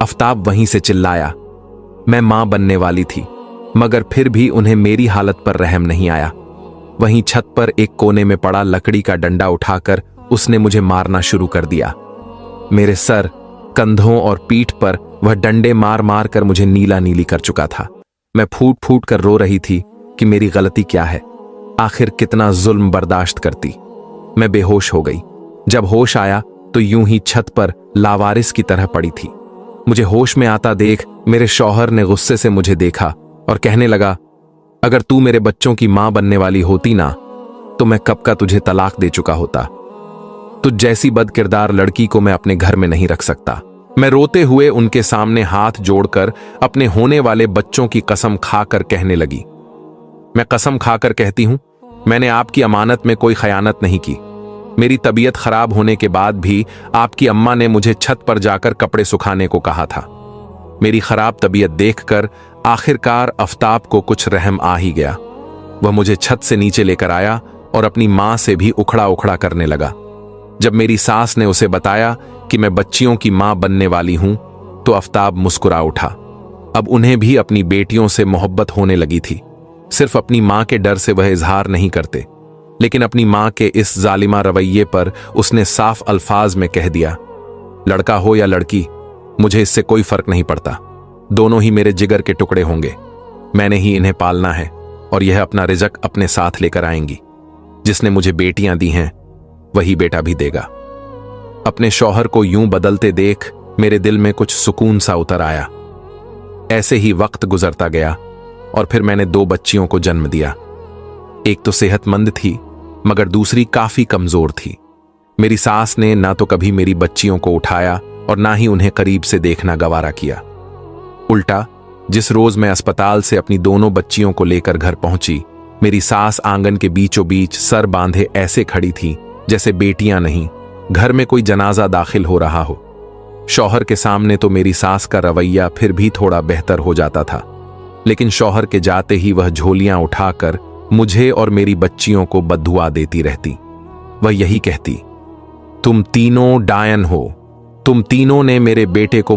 आफ्ताब वहीं से चिल्लाया। मैं मां बनने वाली थी, मगर फिर भी उन्हें मेरी हालत पर रहम नहीं आया। वहीं छत पर एक कोने में पड़ा लकड़ी का डंडा उठाकर उसने मुझे मारना शुरू कर दिया। मेरे सर, कंधों और पीठ पर वह डंडे मार मार कर मुझे नीला नीली कर चुका था। मैं फूट फूट कर रो रही थी कि मेरी गलती क्या है, आखिर कितना जुल्म बर्दाश्त करती। मैं बेहोश हो गई। जब होश आया तो यूं ही छत पर लावारिस की तरह पड़ी थी। मुझे होश में आता देख मेरे शौहर ने गुस्से से मुझे देखा और कहने लगा, अगर तू मेरे बच्चों की मां बनने वाली होती ना, तो मैं कब का तुझे तलाक दे चुका होता। तुझ जैसी बदकिरदार लड़की को मैं अपने घर में नहीं रख सकता। मैं रोते हुए उनके सामने हाथ जोड़कर अपने होने वाले बच्चों की कसम खाकर कहने लगी, मैं कसम खाकर कहती हूं, मैंने आपकी अमानत में कोई खयानत नहीं की। मेरी तबीयत खराब होने के बाद भी आपकी अम्मा ने मुझे छत पर जाकर कपड़े सुखाने को कहा था। मेरी खराब तबीयत देखकर आखिरकार आफ्ताब को कुछ रहम आ ही गया। वह मुझे छत से नीचे लेकर आया और अपनी मां से भी उखड़ा उखड़ा करने लगा। जब मेरी सास ने उसे बताया कि मैं बच्चियों की मां बनने वाली हूं, तो आफ्ताब मुस्कुरा उठा। अब उन्हें भी अपनी बेटियों से मोहब्बत होने लगी थी। सिर्फ अपनी मां के डर से वह इजहार नहीं करते, लेकिन अपनी मां के इस जालिमा रवैये पर उसने साफ अल्फाज में कह दिया, लड़का हो या लड़की, मुझे इससे कोई फर्क नहीं पड़ता। दोनों ही मेरे जिगर के टुकड़े होंगे। मैंने ही इन्हें पालना है और यह अपना रिजक अपने साथ लेकर आएंगी। जिसने मुझे बेटियां दी हैं, वही बेटा भी देगा। अपने शौहर को यूं बदलते देख मेरे दिल में कुछ सुकून सा उतर आया। ऐसे ही वक्त गुजरता गया और फिर मैंने 2 बच्चियों को जन्म दिया। एक तो सेहतमंद थी, मगर दूसरी काफी कमजोर थी। मेरी सास ने ना तो कभी मेरी बच्चियों को उठाया और ना ही उन्हें करीब से देखना गवारा किया। उल्टा जिस रोज मैं अस्पताल से अपनी दोनों बच्चियों को लेकर घर पहुंची, मेरी सास आंगन के बीचों बीच सर बांधे ऐसे खड़ी थी जैसे बेटियां नहीं, घर में कोई जनाजा दाखिल हो रहा हो। शौहर के सामने तो मेरी सास का रवैया फिर भी थोड़ा बेहतर हो जाता था, लेकिन शौहर के जाते ही वह झोलियां उठाकर मुझे और मेरी बच्चियों को बद्दुआ देती रहती। वह यही कहती, तुम तीनों डायन हो, तुम तीनों ने मेरे बेटे को